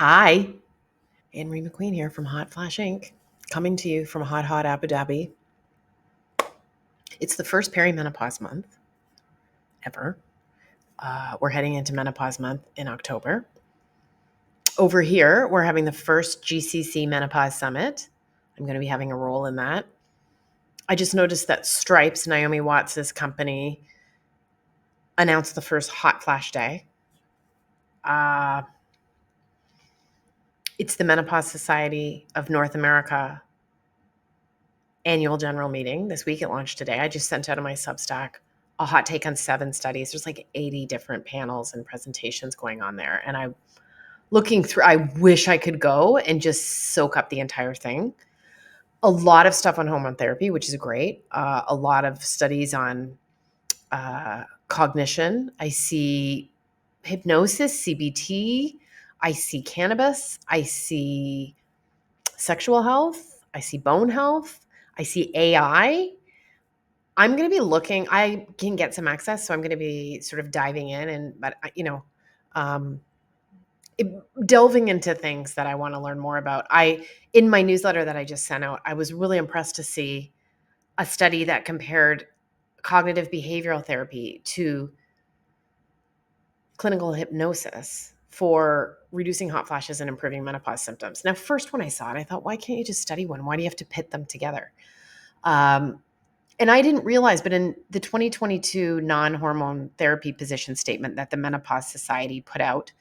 Hi, Marie McQueen here from Hotflash Inc., coming to you from hot Abu Dhabi. It's the first perimenopause month ever. We're heading into menopause month in October. Over here, we're having the first GCC Menopause Summit. I'm going to be having a role in that. I just noticed that Stripes, Naomi Watts' company, announced the first Hotflash Day. It's the Menopause Society of North America annual general meeting. This week it launched today. I just sent out on my Substack a hot take on 7 studies. There's like 80 different panels and presentations going on there. And I'm looking through, I wish I could go and just soak up the entire thing. A lot of stuff on hormone therapy, which is great. A lot of studies on cognition. I see hypnosis, CBT. I see cannabis. I see sexual health. I see bone health. I see AI. I'm going to be looking, I can get some access, so I'm going to be sort of diving in um, delving into things that I want to learn more about. In my newsletter that I just sent out, I was really impressed to see a study that compared cognitive behavioral therapy to clinical hypnosis for reducing hot flashes and improving menopause symptoms. Now, first when I saw it, I thought, why can't you just study one? Why do you have to pit them together? And I didn't realize, but in the 2022 non-hormone therapy position statement that the Menopause Society put out,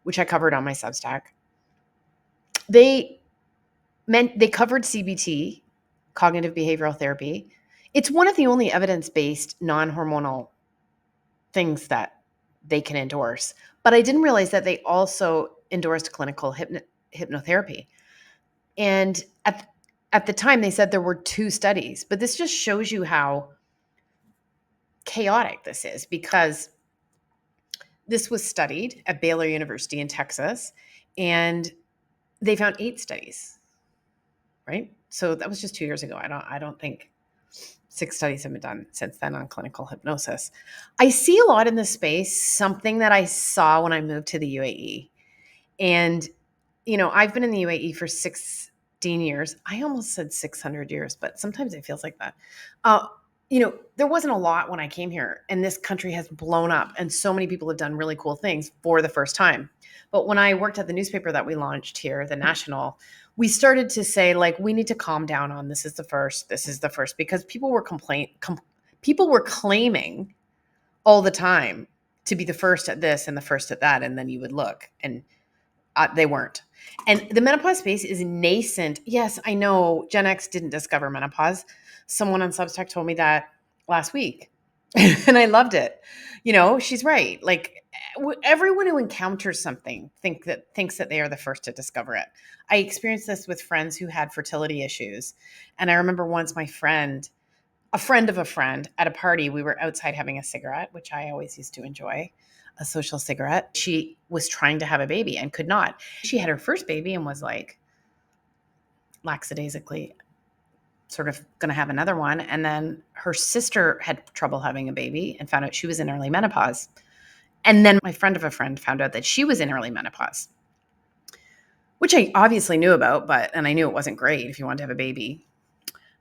which I covered on my Substack, they covered CBT, cognitive behavioral therapy. It's one of the only evidence-based non-hormonal things that they can endorse. But I didn't realize that they also endorsed clinical hypnotherapy. And at the time, they said there were 2 studies, but this just shows you how chaotic this is, because this was studied at Baylor University in Texas, and they found 8 studies, right? So that was just 2 years ago. I don't think 6 studies have been done since then on clinical hypnosis. I see a lot in this space, something that I saw when I moved to the UAE. And, I've been in the UAE for 16 years. I almost said 600 years, but sometimes it feels like that. There wasn't a lot when I came here, and this country has blown up, and so many people have done really cool things for the first time. But when I worked at the newspaper that we launched here, The National, we started to say, like, we need to calm down on this is the first, because people were people were claiming all the time to be the first at this and the first at that, and then you would look, and they weren't. And the menopause space is nascent. Yes, I know Gen X didn't discover menopause. Someone on Substack told me that last week, and I loved it. She's right. Like, everyone who encounters something thinks that they are the first to discover it. I experienced this with friends who had fertility issues, and I remember once a friend of a friend, at a party, we were outside having a cigarette, which I always used to enjoy, a social cigarette. She was trying to have a baby and could not. She had her first baby and was like lackadaisically sort of going to have another one. And then her sister had trouble having a baby and found out she was in early menopause. And then my friend of a friend found out that she was in early menopause, which I obviously knew about, and I knew it wasn't great if you wanted to have a baby.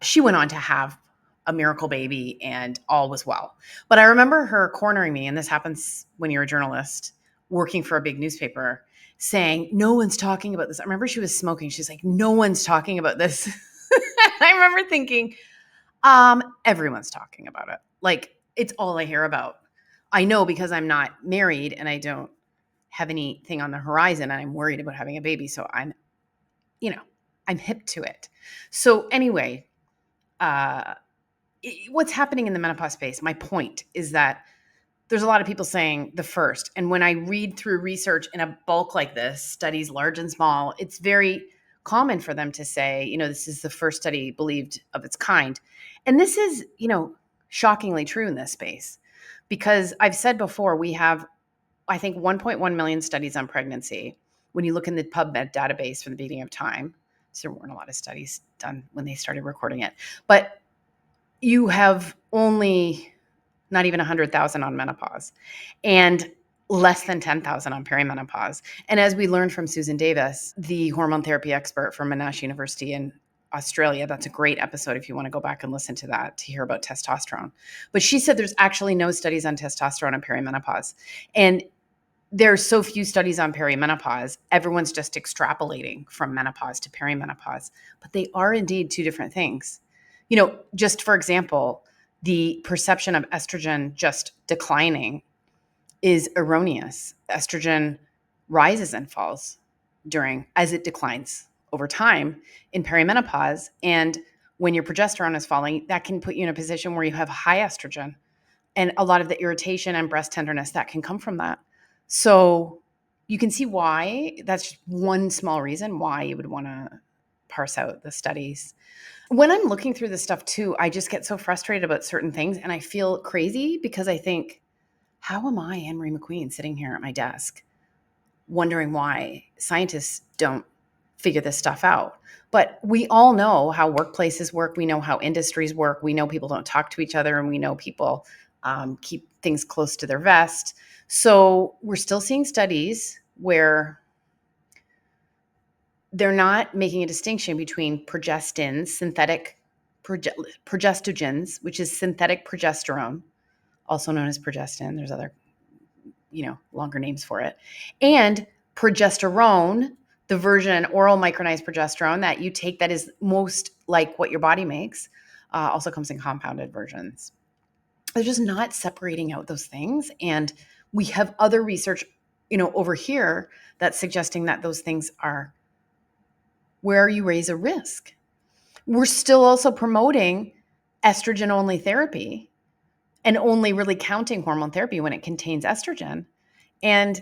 She went on to have a miracle baby and all was well. But I remember her cornering me, and this happens when you're a journalist working for a big newspaper, saying, no one's talking about this. I remember she was smoking. She's like, no one's talking about this. I remember thinking, everyone's talking about it. Like, it's all I hear about. I know, because I'm not married and I don't have anything on the horizon, and I'm worried about having a baby. So I'm hip to it. So anyway, what's happening in the menopause space, my point is that there's a lot of people saying the first. And when I read through research in a bulk like this, studies large and small, it's very common for them to say, this is the first study believed of its kind. And this is, shockingly true in this space, because I've said before, we have, I think, 1.1 million studies on pregnancy. When you look in the PubMed database from the beginning of time, so there weren't a lot of studies done when they started recording it, but you have only not even 100,000 on menopause. And less than 10,000 on perimenopause. And as we learned from Susan Davis, the hormone therapy expert from Monash University in Australia, that's a great episode if you want to go back and listen to that to hear about testosterone. But she said there's actually no studies on testosterone and perimenopause. And there's so few studies on perimenopause, everyone's just extrapolating from menopause to perimenopause. But they are indeed two different things. Just for example, the perception of estrogen just declining is erroneous. Estrogen rises and falls as it declines over time in perimenopause. And when your progesterone is falling, that can put you in a position where you have high estrogen and a lot of the irritation and breast tenderness that can come from that. So you can see why that's just one small reason why you would want to parse out the studies. When I'm looking through this stuff too, I just get so frustrated about certain things and I feel crazy because I think, how am I, Marie McQueen, sitting here at my desk wondering why scientists don't figure this stuff out? But we all know how workplaces work. We know how industries work. We know people don't talk to each other, and we know people keep things close to their vest. So we're still seeing studies where they're not making a distinction between progestins, synthetic progestogens, which is synthetic progesterone, also known as progestin. There's other longer names for it, and progesterone, the version oral micronized progesterone that you take that is most like what your body makes, also comes in compounded versions. They're just not separating out those things. And we have other research, over here that's suggesting that those things are where you raise a risk. We're still also promoting estrogen only therapy and only really counting hormone therapy when it contains estrogen. And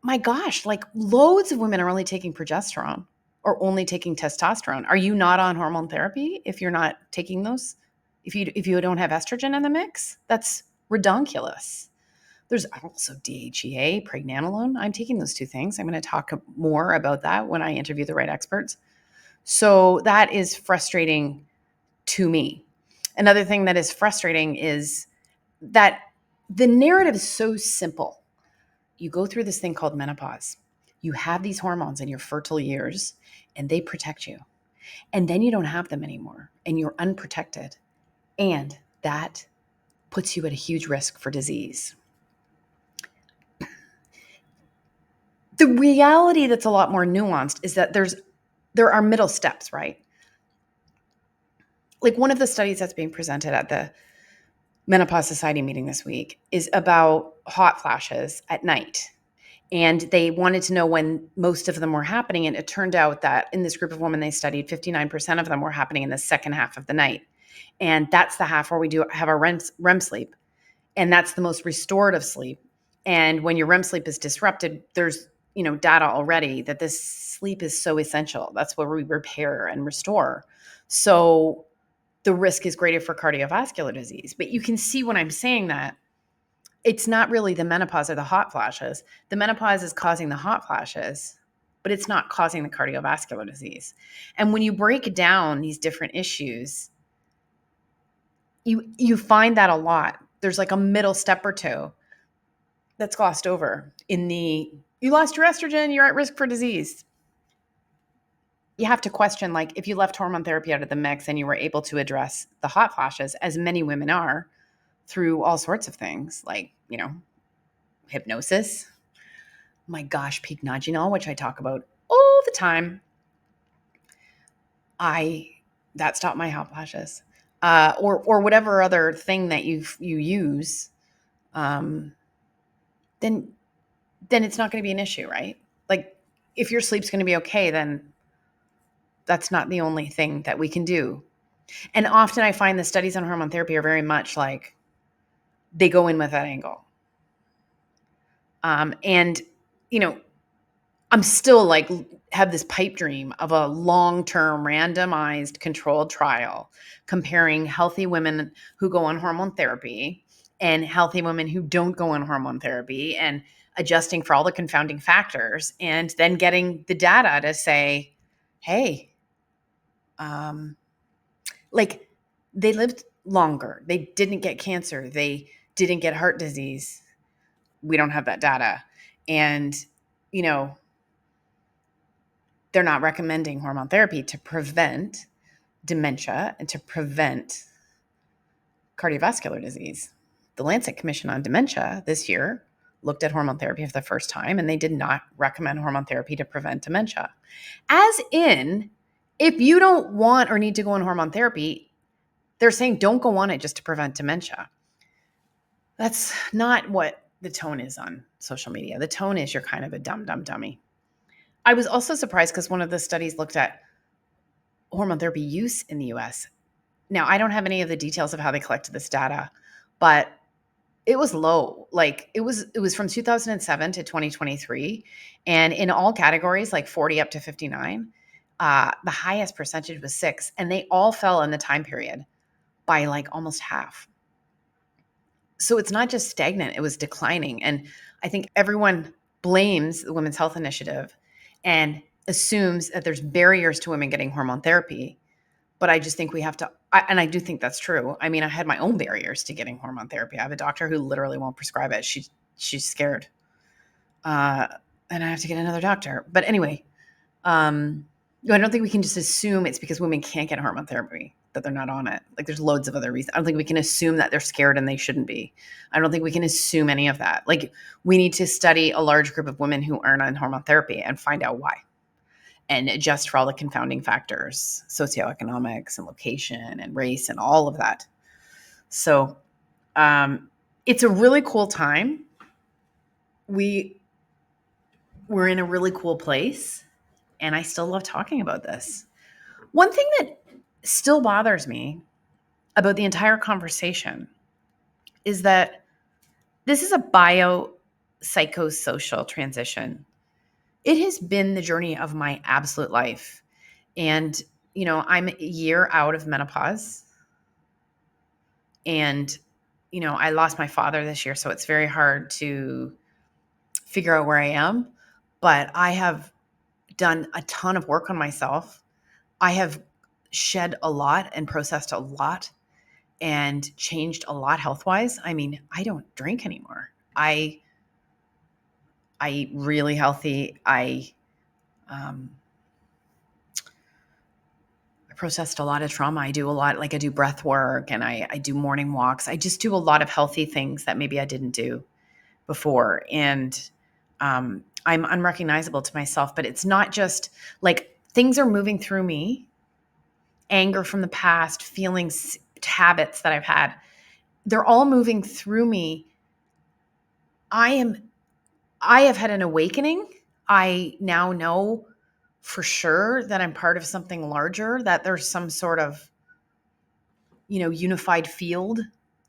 my gosh, like loads of women are only taking progesterone or only taking testosterone. Are you not on hormone therapy if you're not taking those? If you don't have estrogen in the mix? That's redonkulous. There's also DHEA, pregnenolone. I'm taking those two things. I'm going to talk more about that when I interview the right experts. So that is frustrating to me. Another thing that is frustrating is that the narrative is so simple. You go through this thing called menopause. You have these hormones in your fertile years and they protect you. And then you don't have them anymore and you're unprotected. And that puts you at a huge risk for disease. The reality that's a lot more nuanced is that there are middle steps, right? Like one of the studies that's being presented at the Menopause Society meeting this week is about hot flashes at night. And they wanted to know when most of them were happening. And it turned out that in this group of women they studied, 59% of them were happening in the second half of the night. And that's the half where we do have our REM sleep. And that's the most restorative sleep. And when your REM sleep is disrupted, there's data already that this sleep is so essential. That's where we repair and restore. So the risk is greater for cardiovascular disease. But you can see when I'm saying that, it's not really the menopause or the hot flashes. The menopause is causing the hot flashes, but it's not causing the cardiovascular disease. And when you break down these different issues, you find that a lot. There's like a middle step or two that's glossed over in you lost your estrogen, you're at risk for disease. You have to question, like, if you left hormone therapy out of the mix and you were able to address the hot flashes, as many women are, through all sorts of things, like, hypnosis, my gosh, peak noginol, which I talk about all the time. That stopped my hot flashes, or whatever other thing that you use. Then it's not going to be an issue, right? Like if your sleep's going to be okay, then that's not the only thing that we can do. And often I find the studies on hormone therapy are very much like they go in with that angle. And I'm still like have this pipe dream of a long-term randomized controlled trial comparing healthy women who go on hormone therapy and healthy women who don't go on hormone therapy and adjusting for all the confounding factors and then getting the data to say, hey, like they lived longer. They didn't get cancer. They didn't get heart disease. we don't have that data. And, you know, they're not recommending hormone therapy to prevent dementia and to prevent cardiovascular disease. The Lancet Commission on Dementia this year looked at hormone therapy for the first time, and they did not recommend hormone therapy to prevent dementia. As in, if you don't want or need to go on hormone therapy, they're saying don't go on it just to prevent dementia. That's not what the tone is on social media. The tone is you're kind of a dumb dummy. I was also surprised because one of the studies looked at hormone therapy use in the US. Now, I don't have any of the details of how they collected this data, but it was low. Like it was from 2007 to 2023, and in all categories, like 40 up to 59, the highest percentage was 6, and they all fell in the time period by like almost half. So it's not just stagnant, it was declining. And I think everyone blames the Women's Health Initiative and assumes that there's barriers to women getting hormone therapy. But I just think we have to, and I do think that's true. I mean, I had my own barriers to getting hormone therapy. I have a doctor who literally won't prescribe it. She's scared. And I have to get another doctor. But anyway, I don't think we can just assume it's because women can't get hormone therapy that they're not on it. Like there's loads of other reasons. I don't think we can assume that they're scared and they shouldn't be. I don't think we can assume any of that. Like we need to study a large group of women who aren't on hormone therapy and find out why, and adjust for all the confounding factors, socioeconomics and location and race and all of that. So it's a really cool time. We're in a really cool place, and I still love talking about this. One thing that still bothers me about the entire conversation is that this is a biopsychosocial transition. It has been the journey of my absolute life. And, I'm a year out of menopause. And, I lost my father this year, so it's very hard to figure out where I am. But I have done a ton of work on myself. I have shed a lot and processed a lot and changed a lot health-wise. I mean, I don't drink anymore. I eat really healthy. I processed a lot of trauma. I do a lot, like I do breath work and I do morning walks. I just do a lot of healthy things that maybe I didn't do before. And I'm unrecognizable to myself, but it's not just like things are moving through me, anger from the past, feelings, habits that I've had. They're all moving through me. I have had an awakening. I now know for sure that I'm part of something larger, that there's some sort of, unified field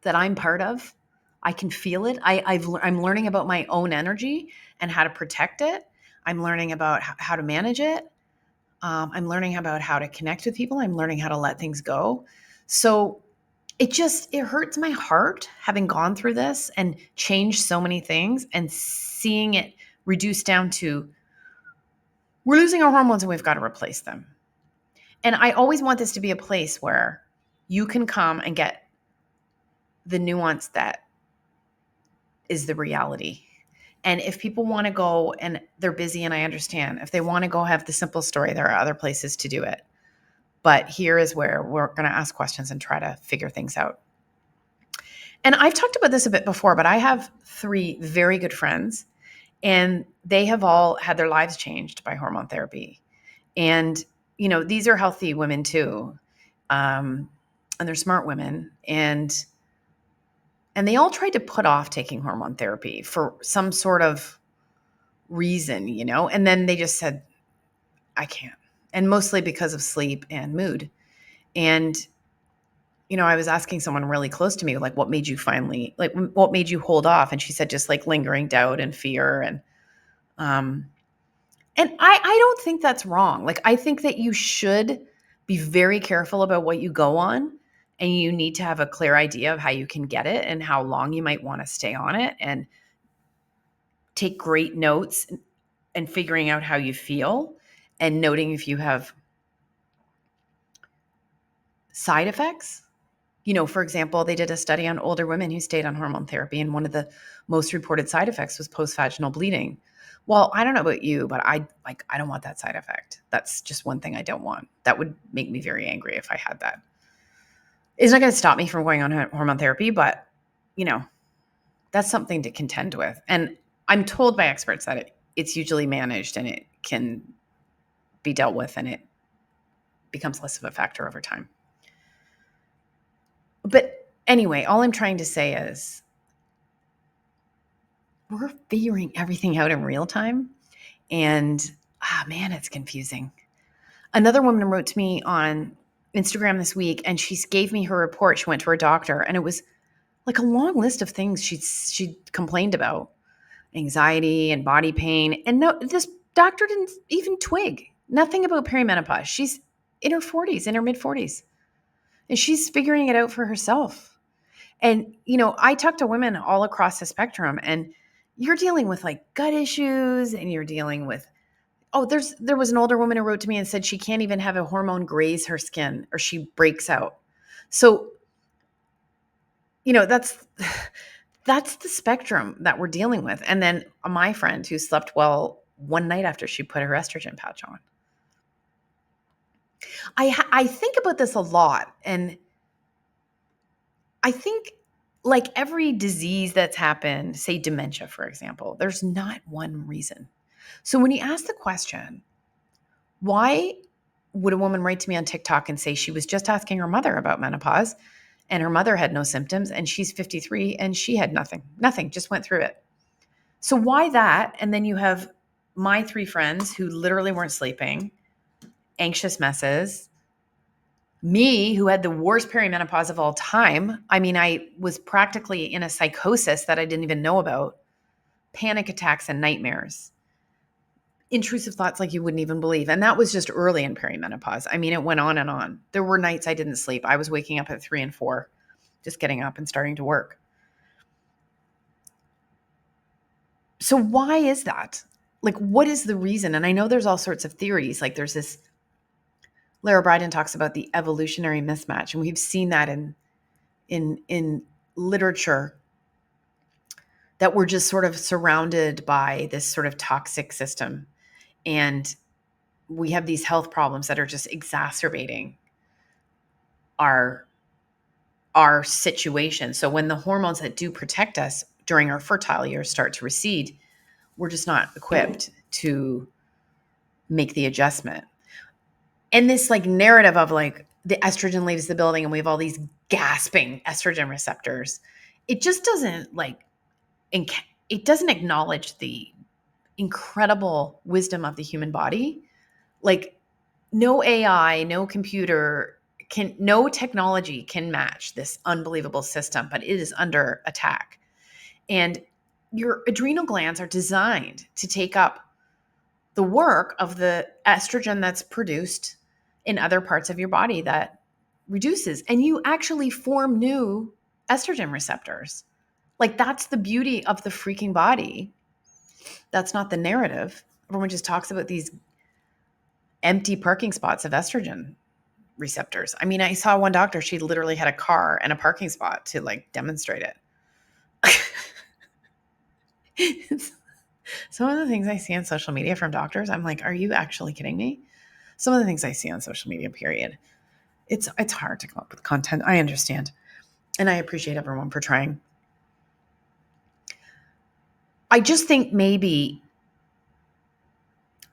that I'm part of. I can feel it. I'm learning about my own energy and how to protect it. I'm learning about how to manage it. I'm learning about how to connect with people. I'm learning how to let things go. So it hurts my heart having gone through this and changed so many things and seeing it reduced down to we're losing our hormones and we've got to replace them. And I always want this to be a place where you can come and get the nuance that is the reality. And if people want to go and they're busy, and I understand, if they want to go have the simple story, there are other places to do it. But here is where we're going to ask questions and try to figure things out. And I've talked about this a bit before, but I have 3 very good friends, and they have all had their lives changed by hormone therapy. And, these are healthy women too. And they're smart women. And they all tried to put off taking hormone therapy for some sort of reason, and then they just said, I can't. And mostly because of sleep and mood. And, I was asking someone really close to me, like, what made you what made you hold off? And she said, just like lingering doubt and fear. And I don't think that's wrong. Like, I think that you should be very careful about what you go on, and you need to have a clear idea of how you can get it and how long you might want to stay on it, and take great notes and figuring out how you feel and noting if you have side effects. For example, they did a study on older women who stayed on hormone therapy, and one of the most reported side effects was post-vaginal bleeding. Well, I don't know about you, but I don't want that side effect. That's just one thing I don't want. That would make me very angry if I had that. It's not going to stop me from going on hormone therapy, but you know, that's something to contend with. And I'm told by experts that it's usually managed and it can be dealt with, and it becomes less of a factor over time. But anyway, all I'm trying to say is we're figuring everything out in real time. And man, it's confusing. Another woman wrote to me on Instagram this week, and she gave me her report. She went to her doctor, and it was like a long list of things she complained about: anxiety and body pain. And no, this doctor didn't even twig. Nothing about perimenopause. She's in her 40s, in her mid 40s, and she's figuring it out for herself. And, I talk to women all across the spectrum, and you're dealing with like gut issues, and you're dealing with, there was an older woman who wrote to me and said she can't even have a hormone graze her skin or she breaks out. So, that's that's the spectrum that we're dealing with. And then my friend who slept well one night after she put her estrogen patch on. I think about this a lot, and I think, like every disease that's happened, say dementia, for example, there's not one reason. So when you ask the question, why would a woman write to me on TikTok and say she was just asking her mother about menopause and her mother had no symptoms and she's 53 and she had nothing, just went through it. So why that? And then you have my three friends who literally weren't sleeping, anxious messes, me, who had the worst perimenopause of all time. I mean, I was practically in a psychosis that I didn't even know about, panic attacks and nightmares, intrusive thoughts like you wouldn't even believe. And that was just early in perimenopause. I mean, it went on and on. There were nights I didn't sleep. I was waking up at 3 and 4, just getting up and starting to work. So why is that? Like, what is the reason? And I know there's all sorts of theories. Like there's this, Lara Bryden talks about the evolutionary mismatch, and we've seen that in literature, that we're just sort of surrounded by this sort of toxic system, and we have these health problems that are just exacerbating our situation. So when the hormones that do protect us during our fertile years start to recede, we're just not equipped to make the adjustment. And this like narrative of like the estrogen leaves the building and we have all these gasping estrogen receptors, it just doesn't it doesn't acknowledge the incredible wisdom of the human body. Like no AI, no computer no technology can match this unbelievable system, but it is under attack. And your adrenal glands are designed to take up the work of the estrogen that's produced in other parts of your body that reduces, and you actually form new estrogen receptors. Like that's the beauty of the freaking body. That's not the narrative. Everyone just talks about these empty parking spots of estrogen receptors. I mean, I saw one doctor, she literally had a car and a parking spot to like demonstrate it. Some of the things I see on social media from doctors, I'm like, are you actually kidding me? Some of the things I see on social media, period. It's hard to come up with content. I understand. And I appreciate everyone for trying. I just think maybe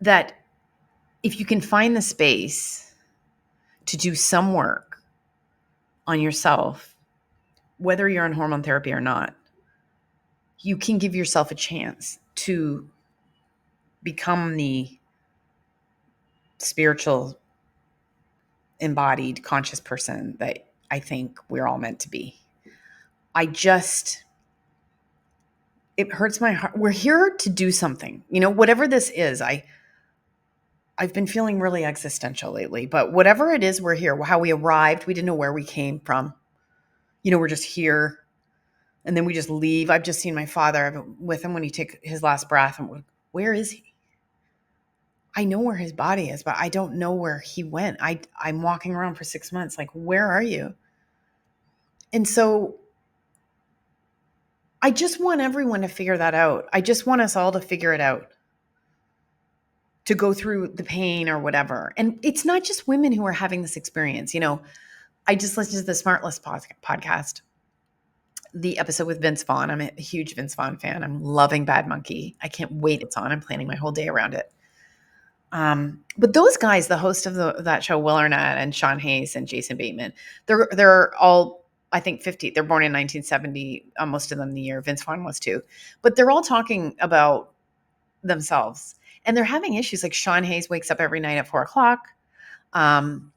that if you can find the space to do some work on yourself, whether you're on hormone therapy or not, you can give yourself a chance to become the spiritual, embodied, conscious person that I think we're all meant to be. It hurts my heart. We're here to do something, whatever this is. I've been feeling really existential lately, but whatever it is, we're here. How we arrived, we didn't know where we came from. We're just here and then we just leave. I've just seen my father. I've been with him when he took his last breath. And where is he? I know where his body is, but I don't know where he went. I'm walking around for 6 months. Like, where are you? And so I just want everyone to figure that out. I just want us all to figure it out, to go through the pain or whatever. And it's not just women who are having this experience. I just listened to the Smartless podcast, the episode with Vince Vaughn. I'm a huge Vince Vaughn fan. I'm loving Bad Monkey. I can't wait it's on. I'm planning my whole day around it. But those guys, the host of that show, Will Arnett and Sean Hayes and Jason Bateman, they're all, I think, 50. They're born in 1970. Most of them the year Vince Vaughn was too. But they're all talking about themselves, and they're having issues. Like Sean Hayes wakes up every night at 4:00.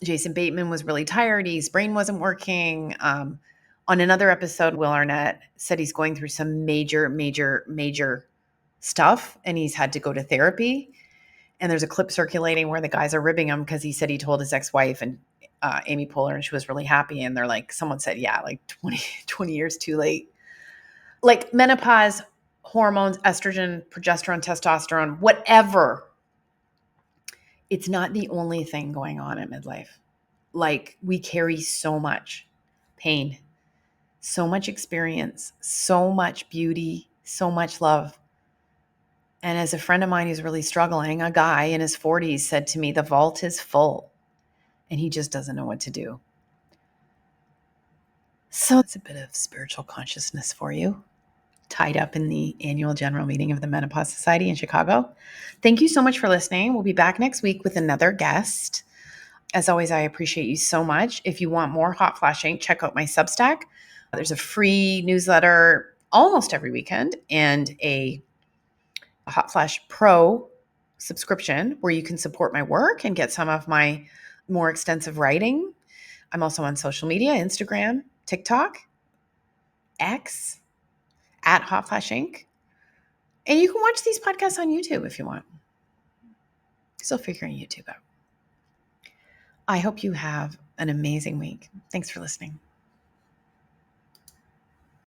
Jason Bateman was really tired. His brain wasn't working. On another episode, Will Arnett said he's going through some major, major, major stuff, and he's had to go to therapy. And there's a clip circulating where the guys are ribbing him because he said he told his ex-wife and Amy Poehler, and she was really happy. And they're like, someone said, yeah, like 20 years too late. Like menopause, hormones, estrogen, progesterone, testosterone, whatever. It's not the only thing going on at midlife. Like we carry so much pain, so much experience, so much beauty, so much love. And as a friend of mine who's really struggling, a guy in his 40s said to me, the vault is full and he just doesn't know what to do. So it's a bit of spiritual consciousness for you, tied up in the annual general meeting of the Menopause Society in Chicago. Thank you so much for listening. We'll be back next week with another guest. As always, I appreciate you so much. If you want more Hotflash Inc., check out my Substack. There's a free newsletter almost every weekend and a Hotflash Pro subscription where you can support my work and get some of my more extensive writing. I'm also on social media, Instagram, TikTok, X, at Hotflash Inc. And you can watch these podcasts on YouTube if you want. Still figuring YouTube out. I hope you have an amazing week. Thanks for listening.